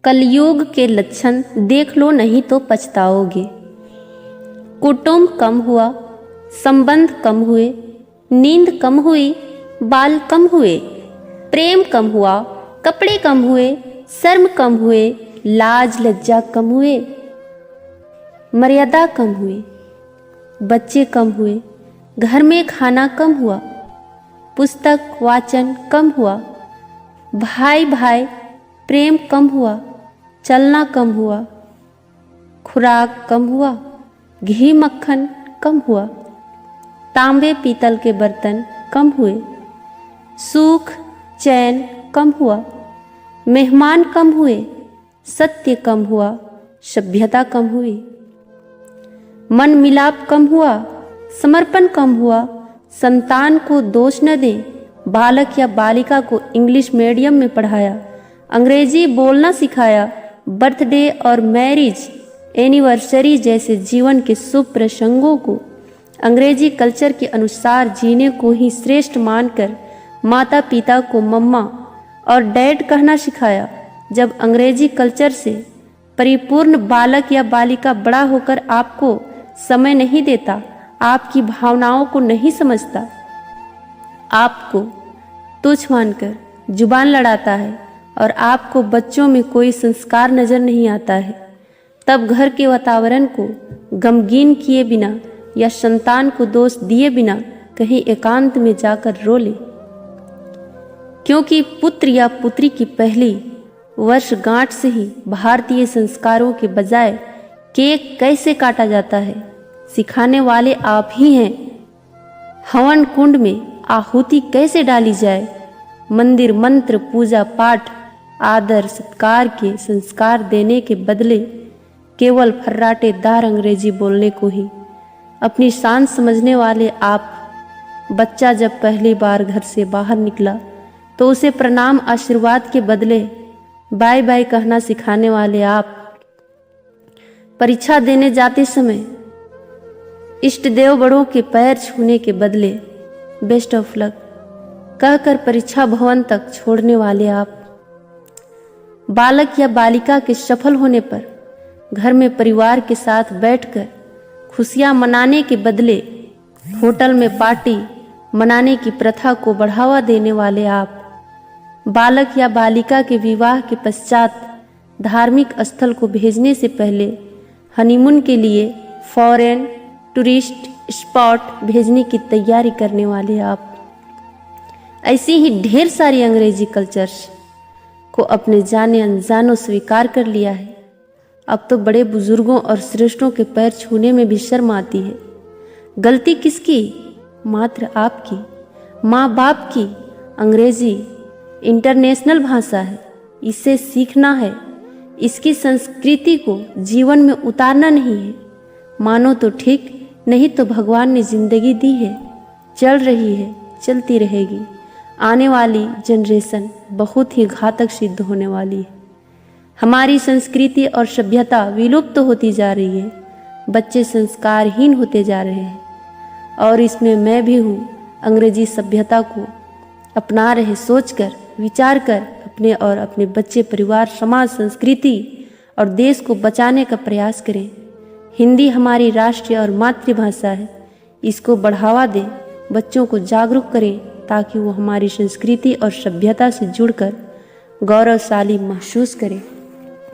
कलयुग के लक्षण देख लो, नहीं तो पछताओगे। कुटुंब कम हुआ, संबंध कम हुए, नींद कम हुई, बाल कम हुए, प्रेम कम हुआ, कपड़े कम हुए, शर्म कम हुए, लाज लज्जा कम हुए, मर्यादा कम हुई, बच्चे कम हुए, घर में खाना कम हुआ, पुस्तक वाचन कम हुआ, भाई भाई प्रेम कम हुआ, चलना कम हुआ, खुराक कम हुआ, घी मक्खन कम हुआ, तांबे पीतल के बर्तन कम हुए, सुख चैन कम हुआ, मेहमान कम हुए, सत्य कम हुआ, सभ्यता कम हुई, मन मिलाप कम हुआ, समर्पण कम हुआ, संतान को दोष न दें। बालक या बालिका को इंग्लिश मीडियम में पढ़ाया, अंग्रेजी बोलना सिखाया, बर्थडे और मैरिज एनिवर्सरी जैसे जीवन के शुभ प्रसंगों को अंग्रेजी कल्चर के अनुसार जीने को ही श्रेष्ठ मानकर माता पिता को मम्मा और डैड कहना सिखाया। जब अंग्रेजी कल्चर से परिपूर्ण बालक या बालिका बड़ा होकर आपको समय नहीं देता, आपकी भावनाओं को नहीं समझता, आपको तुच्छ मानकर जुबान लड़ाता है और आपको बच्चों में कोई संस्कार नजर नहीं आता है, तब घर के वातावरण को गमगीन किए बिना या संतान को दोष दिए बिना कहीं एकांत में जाकर रो ले। क्योंकि पुत्र या पुत्री की पहली वर्षगांठ से ही भारतीय संस्कारों के बजाय केक कैसे काटा जाता है सिखाने वाले आप ही हैं। हवन कुंड में आहुति कैसे डाली जाए, मंदिर मंत्र पूजा पाठ आदर सत्कार के संस्कार देने के बदले केवल फर्राटेदार अंग्रेजी बोलने को ही अपनी शान समझने वाले आप। बच्चा जब पहली बार घर से बाहर निकला तो उसे प्रणाम आशीर्वाद के बदले बाय बाय कहना सिखाने वाले आप। परीक्षा देने जाते समय इष्ट देव बड़ों के पैर छूने के बदले बेस्ट ऑफ लक कहकर परीक्षा भवन तक छोड़ने वाले आप। बालक या बालिका के सफल होने पर घर में परिवार के साथ बैठकर खुशियां मनाने के बदले होटल में पार्टी मनाने की प्रथा को बढ़ावा देने वाले आप। बालक या बालिका के विवाह के पश्चात धार्मिक स्थल को भेजने से पहले हनीमून के लिए फॉरेन टूरिस्ट स्पॉट भेजने की तैयारी करने वाले आप। ऐसी ही ढेर सारी अंग्रेजी कल्चर्स को अपने जाने अनजानों स्वीकार कर लिया है। अब तो बड़े बुजुर्गों और श्रेष्ठों के पैर छूने में भी शर्म आती है। गलती किसकी? मात्र आपकी, माँ बाप की। अंग्रेजी इंटरनेशनल भाषा है, इसे सीखना है, इसकी संस्कृति को जीवन में उतारना नहीं है। मानो तो ठीक, नहीं तो भगवान ने जिंदगी दी है, चल रही है, चलती रहेगी। आने वाली जनरेशन बहुत ही घातक सिद्ध होने वाली है। हमारी संस्कृति और सभ्यता विलुप्त होती जा रही है, बच्चे संस्कारहीन होते जा रहे हैं और इसमें मैं भी हूँ। अंग्रेजी सभ्यता को अपना रहे सोचकर विचार कर अपने और अपने बच्चे परिवार समाज संस्कृति और देश को बचाने का प्रयास करें। हिंदी हमारी राष्ट्रीय और मातृभाषा है, इसको बढ़ावा दें, बच्चों को जागरूक करें ताकि वो हमारी संस्कृति और सभ्यता से जुड़कर गौरवशाली महसूस करें।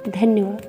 धन्यवाद।